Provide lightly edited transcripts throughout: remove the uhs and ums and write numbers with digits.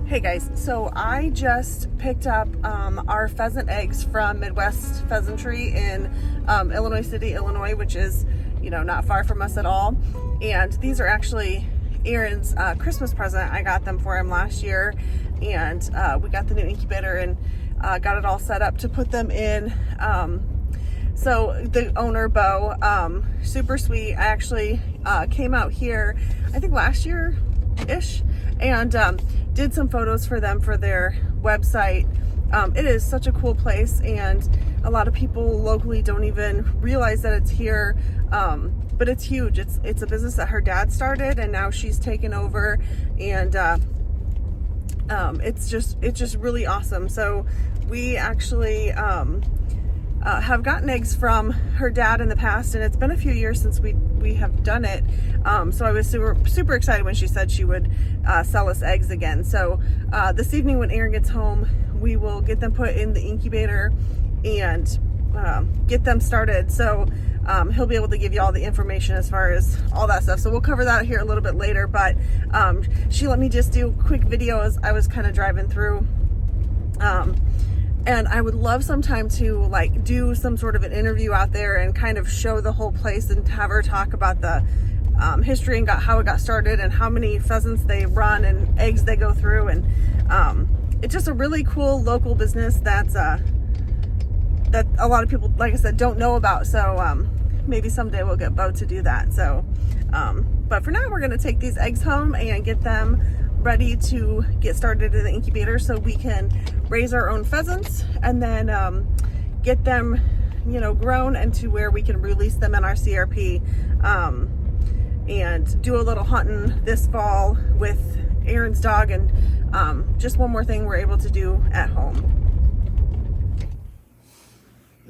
Hey guys, so I just picked up our pheasant eggs from Midwest Pheasantry in Illinois City, Illinois, which is, not far from us at all. And these are actually Aaron's Christmas present. I got them for him last year, and we got the new incubator and got it all set up to put them in. So the owner, Bo, super sweet. I actually came out here, I think last year-ish, and did some photos for them for their website. It is such a cool place, and a lot of people locally don't even realize that it's here, but it's huge. It's a business that her dad started, and now she's taken over, and it's just really awesome. So we actually have gotten eggs from her dad in the past, and it's been a few years since we have done it. So I was super excited when she said she would sell us eggs again. So this evening when Aaron gets home, we will get them put in the incubator and get them started. So he'll be able to give you all the information as far as all that stuff. So we'll cover that here a little bit later, but she let me just do quick videos. I was kind of driving through. And I would love sometime to do some sort of an interview out there and kind of show the whole place and have her talk about the history and how it got started and how many pheasants they run and eggs they go through. And it's just a really cool local business that a lot of people, like I said, don't know about. So maybe someday we'll get Bo to do that. So, but for now, we're going to take these eggs home and get them ready to get started in the incubator so we can raise our own pheasants and then get them grown into where we can release them in our CRP and do a little hunting this fall with Aaron's dog, and just one more thing we're able to do at home.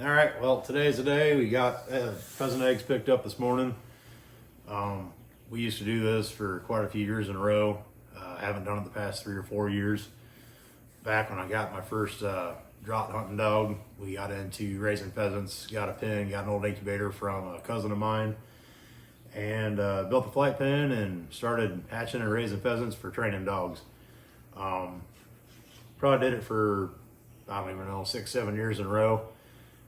All right, well, today's the day. We got pheasant eggs picked up this morning. We used to do this for quite a few years in a row. I haven't done it the past 3 or 4 years. Back when I got my first draught hunting dog, we got into raising pheasants, got a pen, got an old incubator from a cousin of mine, and built a flight pen and started hatching and raising pheasants for training dogs. Probably did it for, I don't even know, 6-7 years in a row.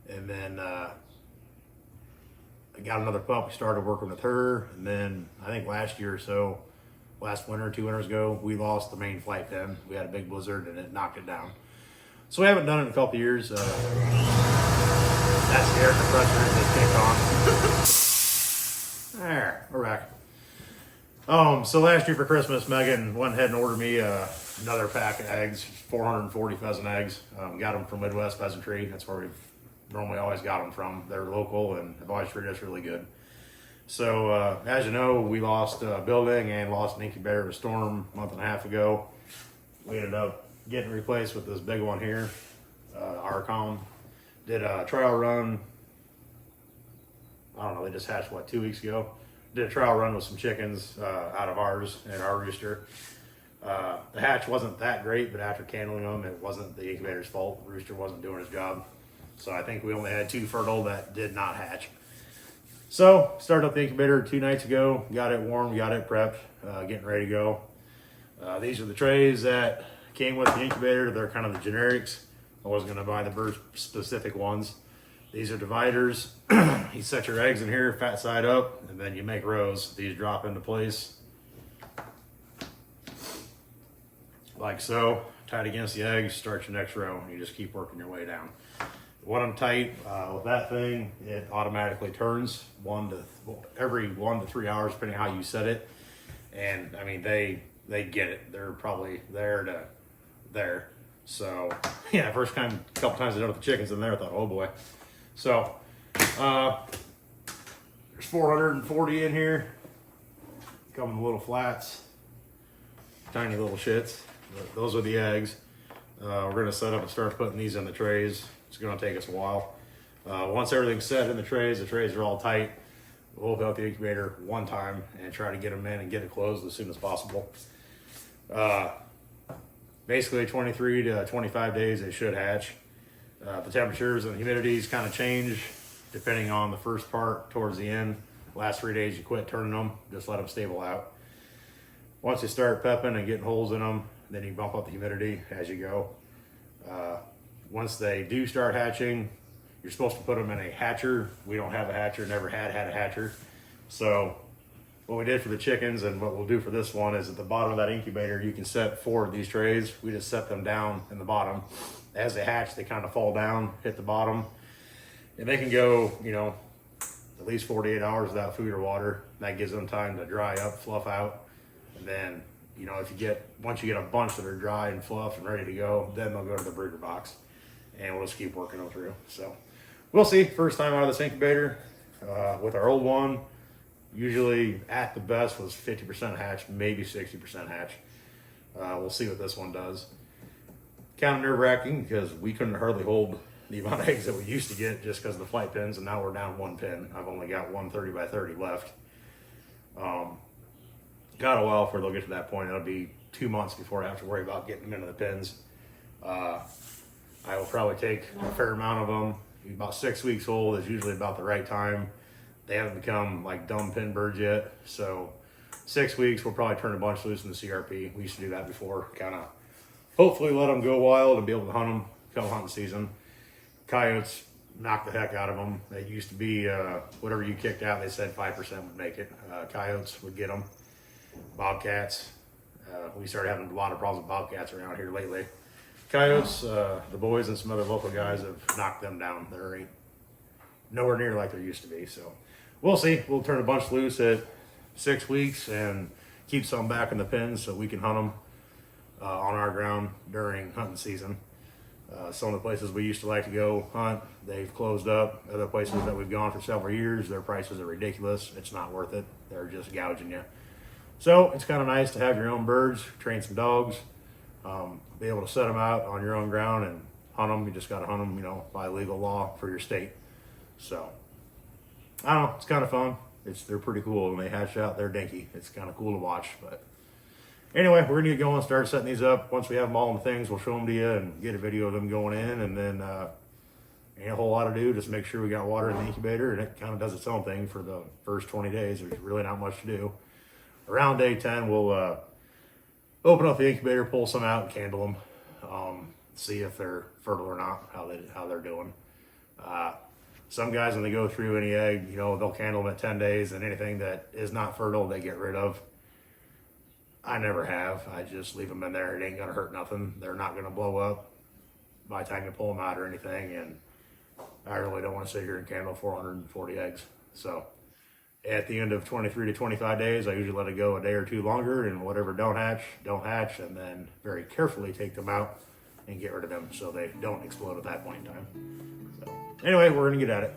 And then I got another pup. We started working with her, and then I think last winter, 2 winters ago, we lost the main flight pen. We had a big blizzard and it knocked it down. So we haven't done it in a couple years. That's the air compressor just kicked on. There, we're back. So last year for Christmas, Megan went ahead and ordered me another pack of eggs, 440 pheasant eggs. Got them from Midwest Pheasantry. That's where we've normally always got them from. They're local and have always treated us really good. So, as you know, we lost a building and lost an incubator to a storm a month and a half ago. We ended up getting replaced with this big one here, Arcom. Did a trial run, I don't know, they just hatched, 2 weeks ago? Did a trial run with some chickens out of ours and our rooster. The hatch wasn't that great, but after candling them, it wasn't the incubator's fault. The rooster wasn't doing his job. So I think we only had 2 fertile that did not hatch. So, started up the incubator 2 nights ago, got it warm, got it prepped, getting ready to go. These are the trays that came with the incubator. They're kind of the generics. I wasn't going to buy the bird specific ones. These are dividers. You set your eggs in here, fat side up, and then you make rows. These drop into place like so. Tight against the eggs, start your next row, and you just keep working your way down. When I'm tight with that thing, it automatically turns every 1 to 3 hours, depending on how you set it. And I mean, they get it. They're probably there to there. So yeah, couple times I did with the chickens in there, I thought, oh boy. So there's 440 in here. Come in little flats, tiny little shits. Those are the eggs. We're gonna set up and start putting these in the trays. It's going to take us a while. Once everything's set in the trays are all tight, we'll open up the incubator one time and try to get them in and get it closed as soon as possible. Basically 23 to 25 days they should hatch. The temperatures and humidities kind of change depending on the first part towards the end. Last 3 days you quit turning them, just let them stable out. Once you start pepping and getting holes in them, then you bump up the humidity as you go. Once they do start hatching, you're supposed to put them in a hatcher. We don't have a hatcher, never had a hatcher. So what we did for the chickens and what we'll do for this one is at the bottom of that incubator, you can set 4 of these trays. We just set them down in the bottom. As they hatch, they kind of fall down, hit the bottom, and they can go, you know, at least 48 hours without food or water. That gives them time to dry up, fluff out, and then, you know, once you get a bunch that are dry and fluffed and ready to go, then they'll go to the breeder box, and we'll just keep working them through. So we'll see. First time out of this incubator with our old one. Usually at the best was 50% hatch, maybe 60% hatch. We'll see what this one does. Kind of nerve-wracking because we couldn't hardly hold the amount of eggs that we used to get just because of the flight pins, and now we're down 1 pin. I've only got one 30 by 30 left. Got a while before they'll get to that point. It'll be 2 months before I have to worry about getting them into the pins. I will probably take a fair amount of them. About 6 weeks old is usually about the right time. They haven't become like dumb pin birds yet. So 6 weeks, we'll probably turn a bunch loose in the CRP. We used to do that before, kind of hopefully let them go wild and be able to hunt them come hunting season. Coyotes knock the heck out of them. They used to be, whatever you kicked out, they said 5% would make it. Coyotes would get them. Bobcats. We started having a lot of problems with bobcats around here lately. Coyotes, the boys and some other local guys have knocked them down. They're ain't nowhere near like there used to be. So we'll see. We'll turn a bunch loose at 6 weeks and keep some back in the pens so we can hunt them on our ground during hunting season. Some of the places we used to like to go hunt, they've closed up. Other places that we've gone for several years, their prices are ridiculous. It's not worth it. They're just gouging you. So it's kind of nice to have your own birds, train some dogs, be able to set them out on your own ground and hunt them. You just got to hunt them, you know, by legal law for your state. So I don't know, it's kind of fun. They're pretty cool. When they hatch out, they're dinky. It's kind of cool to watch. But anyway, we're gonna get going, start setting these up. Once we have them all in the things, we'll show them to you and get a video of them going in. And then ain't a whole lot to do. Just make sure we got water in the incubator, and it kind of does its own thing for the first 20 days. There's really not much to do. Around day 10, we'll open up the incubator, pull some out, and candle them, see if they're fertile or not, how they're doing. Some guys, when they go through any egg, you know, they'll candle them at 10 days, and anything that is not fertile, they get rid of. I never have. I just leave them in there. It ain't gonna hurt nothing. They're not gonna blow up by the time you pull them out or anything. And I really don't want to sit here and candle 440 eggs. So at the end of 23 to 25 days, I usually let it go a day or two longer, and whatever don't hatch, and then very carefully take them out and get rid of them so they don't explode at that point in time. So anyway, we're gonna get at it.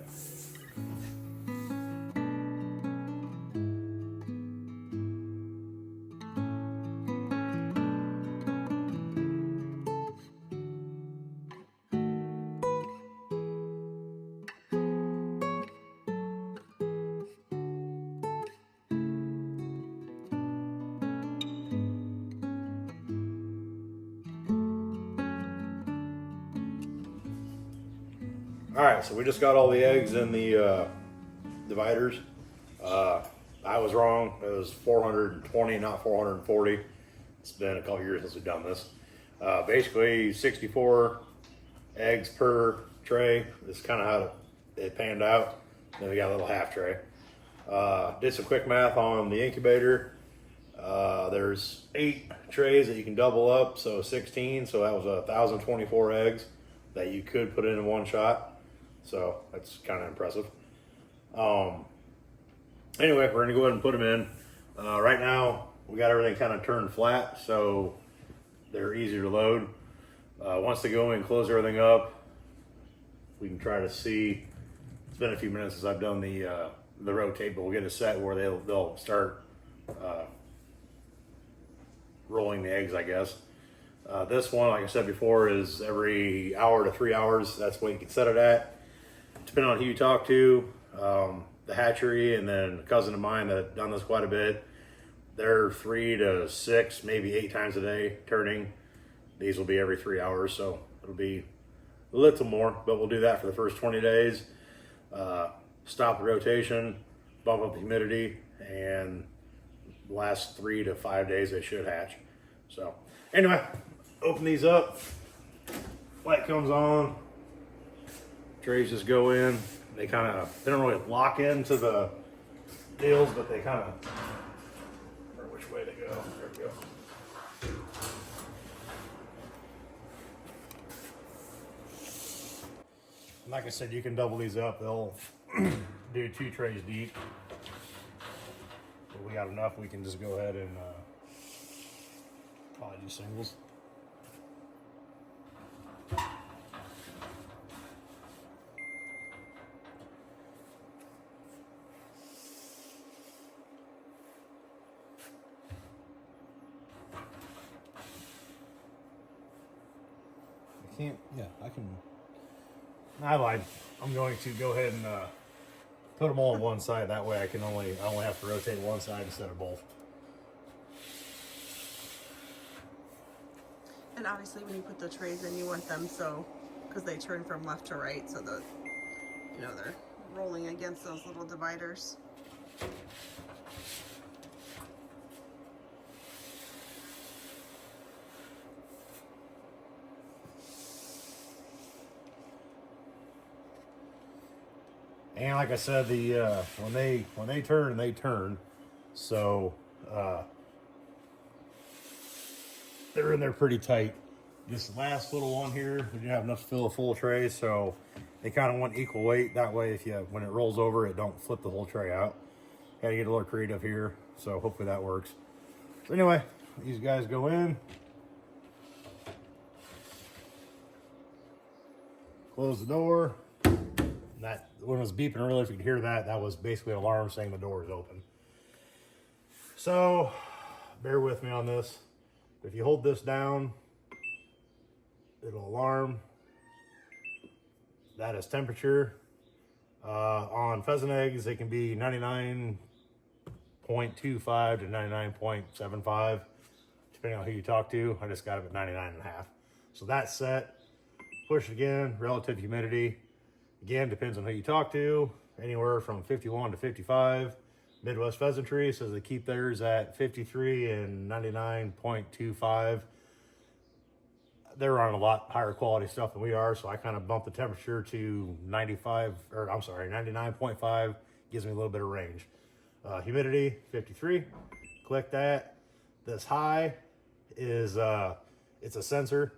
All right, so we just got all the eggs in the dividers. I was wrong. It was 420, not 440. It's been a couple years since we've done this. Basically, 64 eggs per tray. This is kind of how it panned out. Then we got a little half tray. Did some quick math on the incubator. There's 8 trays that you can double up, so 16. So that was 1,024 eggs that you could put in one shot. So that's kind of impressive. Anyway, we're gonna go ahead and put them in. Right now, we got everything kind of turned flat, so they're easier to load. Once they go in and close everything up, we can try to see. It's been a few minutes since I've done the rotate, but we'll get a set where they'll start rolling the eggs, I guess. This one, like I said before, is every hour to 3 hours. That's what you can set it at. Depending on who you talk to, the hatchery, and then a cousin of mine that done this quite a bit, they're 3 to 6, maybe 8 times a day turning. These will be every 3 hours, so it'll be a little more, but we'll do that for the first 20 days. Stop the rotation, bump up the humidity, and the last 3 to 5 days they should hatch. So anyway, open these up. Light comes on. Trays just go in. They don't really lock into the deals, but they kind of, or which way they go. There we go. Like I said, you can double these up. They'll do 2 trays deep. But we got enough, we can just go ahead and probably do singles. I lied. I'm going to go ahead and put them all on one side. That way I only have to rotate one side instead of both. And obviously when you put the trays in, you want them so, because they turn from left to right, so that, you know, they're rolling against those little dividers. And like I said, the when they turn, they turn. So they're in there pretty tight. This last little one here, we didn't have enough to fill a full tray, so they kind of want equal weight. That way, when it rolls over, it don't flip the whole tray out. Got to get a little creative here, so hopefully that works. So anyway, these guys go in. Close the door. That when it was beeping earlier, if you could hear that, that was basically an alarm saying the door is open. So bear with me on this. If you hold this down, it'll alarm. That is temperature. On pheasant eggs, they can be 99.25 to 99.75, depending on who you talk to. I just got it at 99.5. So that's set. Push it again, relative humidity. Again, depends on who you talk to. Anywhere from 51 to 55. Midwest Pheasantry says they keep theirs at 53 and 99.25. They're on a lot higher quality stuff than we are, so I kind of bumped the temperature to 99.5. Gives me a little bit of range. Humidity, 53. Click that. This high is, it's a sensor.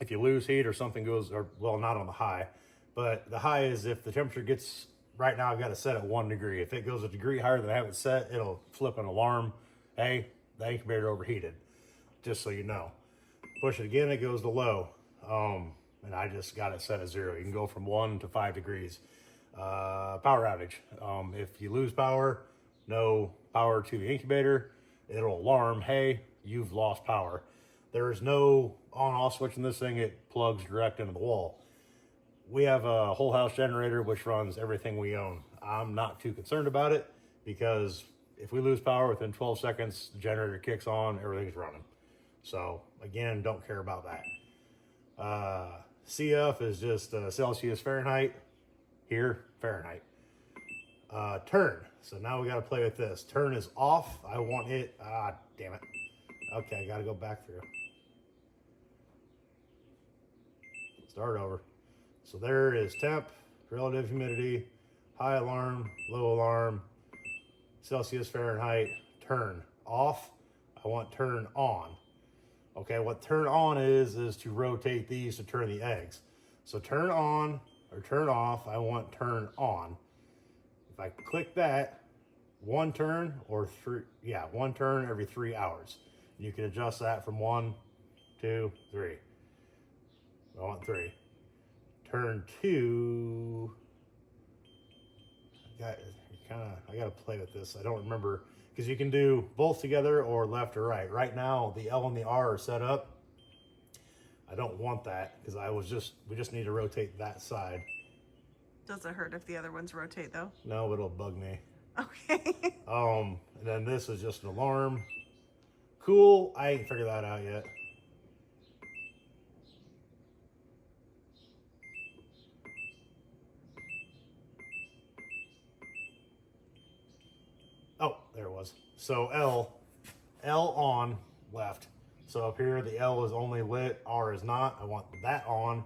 If you lose heat or something goes, or well, not on the high, but the high is if the temperature gets, right now I've got it set at 1 degree. If it goes a degree higher than I have it set, it'll flip an alarm. Hey, the incubator overheated, just so you know. Push it again, it goes to low. And I just got it set at 0. You can go from 1 to 5 degrees. Power outage. If you lose power, no power to the incubator, it'll alarm, hey, you've lost power. There is no on-off switch in this thing. It plugs direct into the wall. We have a whole house generator which runs everything we own. I'm not too concerned about it because if we lose power within 12 seconds, the generator kicks on, everything's running. So again, don't care about that. CF is just Celsius Fahrenheit. Here, Fahrenheit. Turn. So now we got to play with this. Turn is off. I want it. Damn it. Okay, I got to go back through. Start over. So there is temp, relative humidity, high alarm, low alarm, Celsius Fahrenheit, turn off. I want turn on. Okay, what turn on is to rotate these to turn the eggs. So turn on or turn off, I want turn on. If I click that, one turn or one turn every 3 hours. You can adjust that from 1, 2, 3. I want 3. Turn 2. I gotta play with this. I don't remember because you can do both together or left or right. Right now, the L and the R are set up. I don't want that because we just need to rotate that side. Does it hurt if the other ones rotate though? No, it'll bug me. Okay. And then this is just an alarm. Cool. I ain't figured that out yet. Oh, there it was. So L on left. So up here, the L is only lit, R is not. I want that on,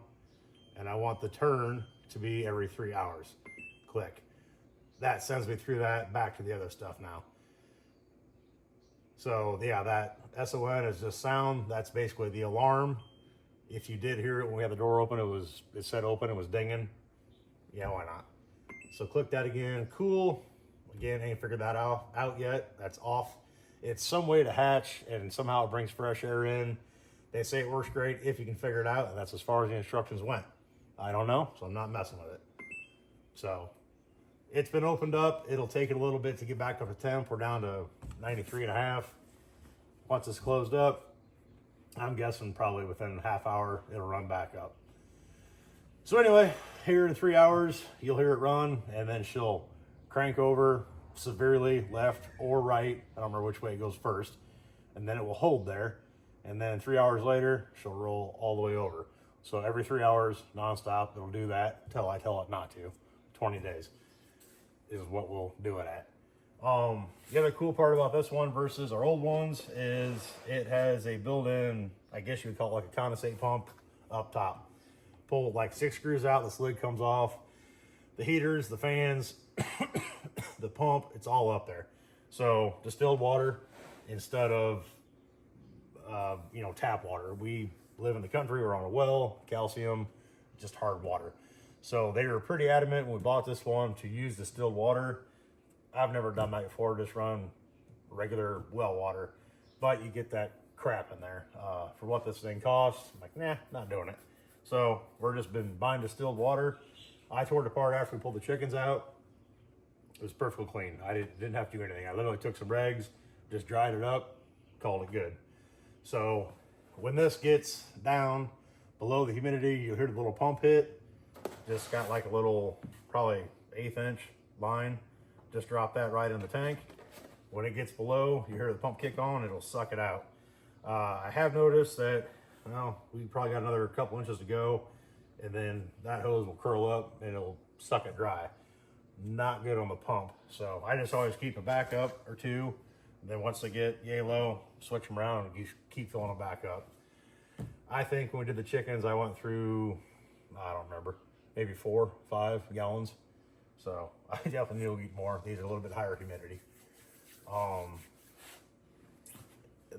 and I want the turn to be every 3 hours. Click. That sends me through that back to the other stuff now. So yeah, that SON is just sound. That's basically the alarm. If you did hear it when we had the door open, it said open, it was dinging. Yeah, why not? So click that again. Cool. Again, ain't figured that out yet. That's off. It's some way to hatch, and somehow it brings fresh air in. They say it works great if you can figure it out, and that's as far as the instructions went. I don't know, so I'm not messing with it. So it's been opened up. It'll take it a little bit to get back up to temp. We're down to 93.5. Once it's closed up, I'm guessing probably within a half hour, it'll run back up. So anyway, here in 3 hours, you'll hear it run, and then she'll crank over severely left or right. I don't remember which way it goes first. And then it will hold there. And then 3 hours later, she'll roll all the way over. So every 3 hours, nonstop, it'll do that until I tell it not to. 20 days is what we'll do it at. The other cool part about this one versus our old ones is it has a built-in, I guess you would call it like a condensate pump up top. Pull like 6 screws out, this lid comes off. The heaters, the fans, the pump, it's all up there. So distilled water instead of tap water. We live in the country, we're on a well, calcium, just hard water. So they were pretty adamant when we bought this one to use distilled water. I've never done that before, just run regular well water, but you get that crap in there. For what this thing costs, I'm like, nah, not doing it. So we're just been buying distilled water. I tore it apart after we pulled the chickens out. It was perfectly clean. I didn't have to do anything. I literally took some rags, just dried it up, called it good. So when this gets down below the humidity, you'll hear the little pump hit. Just got like a little, probably 1/8 inch line. Just drop that right in the tank. When it gets below, you hear the pump kick on, it'll suck it out. I have noticed that, well, we probably got another couple inches to go, and then that hose will curl up and it'll suck it dry. Not good on the pump. So I just always keep a backup or two. And then once they get yay low, switch them around and you keep filling them back up. I think when we did the chickens, I went through, I don't remember, maybe 4, 5 gallons. So I definitely need to eat more. These are a little bit higher humidity.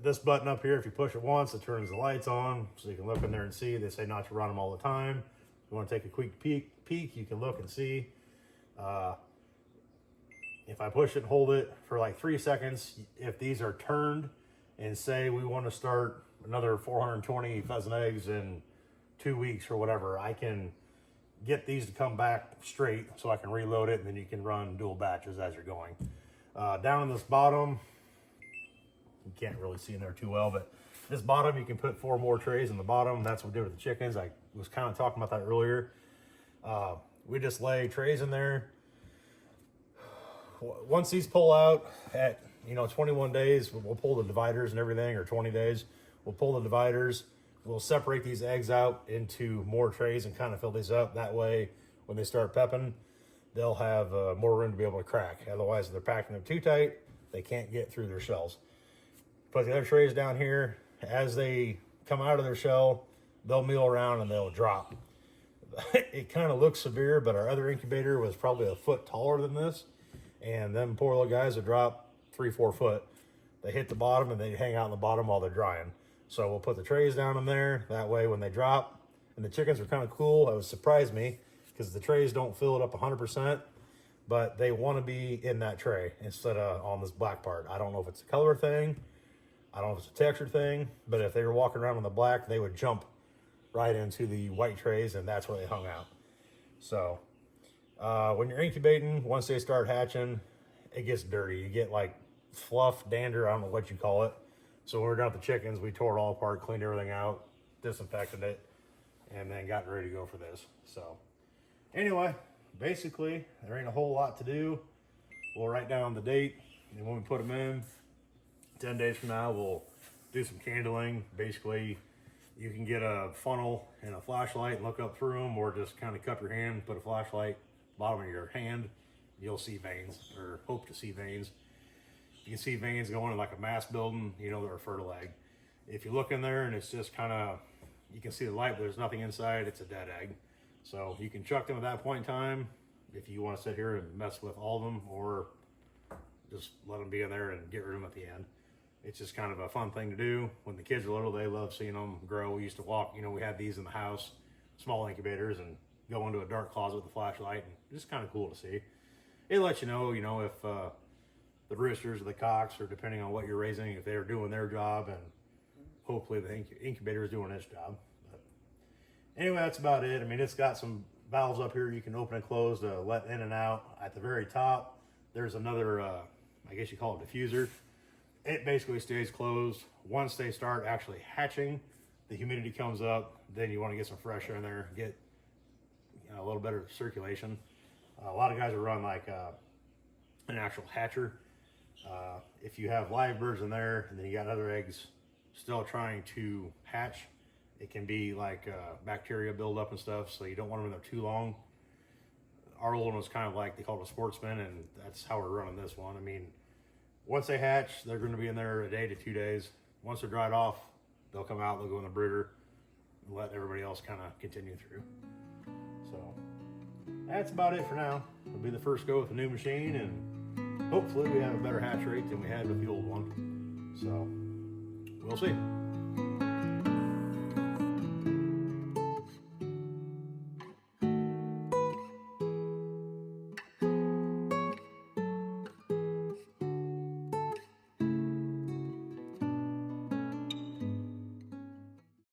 This button up here, if you push it once, it turns the lights on so you can look in there and see. They say not to run them all the time. If you want to take a quick peek, you can look and see. If I push it and hold it for like 3 seconds, if these are turned and say we want to start another 420 pheasant eggs in 2 weeks or whatever, I can get these to come back straight so I can reload it, and then you can run dual batches as you're going. Down on this bottom, you can't really see in there too well, but this bottom, you can put 4 more trays in the bottom. That's what we did with the chickens. I was kind of talking about that earlier. We just lay trays in there. Once these pull out at 21 days, we'll pull the dividers and everything, or 20 days, we'll pull the dividers. We'll separate these eggs out into more trays and kind of fill these up. That way, when they start pepping, they'll have more room to be able to crack. Otherwise, if they're packing them too tight, they can't get through their shells. Put the other trays down here. As they come out of their shell, they'll meal around and they'll drop. It kind of looks severe, but our other incubator was probably a foot taller than this. And them poor little guys would drop 3-4 foot. They hit the bottom and they hang out in the bottom while they're drying. So we'll put the trays down in there. That way when they drop, and the chickens are kind of cool. It would surprise me because the trays don't fill it up 100%, but they want to be in that tray instead of on this black part. I don't know if it's a color thing. I don't know if it's a texture thing, but if they were walking around on the black, they would jump right into the white trays, and that's where they hung out. So when you're incubating, once they start hatching, it gets dirty. You get like fluff, dander, I don't know what you call it. So when we were done with the chickens, we tore it all apart, cleaned everything out, disinfected it, and then got ready to go for this. So anyway, basically, there ain't a whole lot to do. We'll write down the date, and when we put them in, 10 days from now, we'll do some candling. Basically, you can get a funnel and a flashlight and look up through them, or just kind of cup your hand, put a flashlight bottom of your hand, you'll see veins, or hope to see veins. You can see veins going in like a mass building, they're a fertile egg. If you look in there and it's just kind of, you can see the light, but there's nothing inside, it's a dead egg. So you can chuck them at that point in time if you want to sit here and mess with all of them, or just let them be in there and get rid of them at the end. It's just kind of a fun thing to do. When the kids are little, they love seeing them grow. We used to walk, we had these in the house, small incubators, and go into a dark closet with a flashlight, and it's kind of cool to see. It lets you know, if the roosters or the cocks, or depending on what you're raising, if they're doing their job, and hopefully the incubator is doing its job. But anyway, that's about it. I mean, it's got some valves up here you can open and close to let in and out. At the very top, there's another, I guess you call it diffuser. It basically stays closed. Once they start actually hatching, the humidity comes up, then you want to get some fresh air in there, get a little better circulation. A lot of guys will run like an actual hatcher. If you have live birds in there and then you got other eggs still trying to hatch, it can be like bacteria build up and stuff, so you don't want them in there too long. Our old one was kind of like, they call it a sportsman, and that's how we're running this one. I mean, once they hatch, they're going to be in there a day to 2 days. Once they're dried off, they'll come out, they'll go in the brooder, and let everybody else kind of continue through. So that's about it for now. It'll be the first go with the new machine, and hopefully we have a better hatch rate than we had with the old one. So we'll see.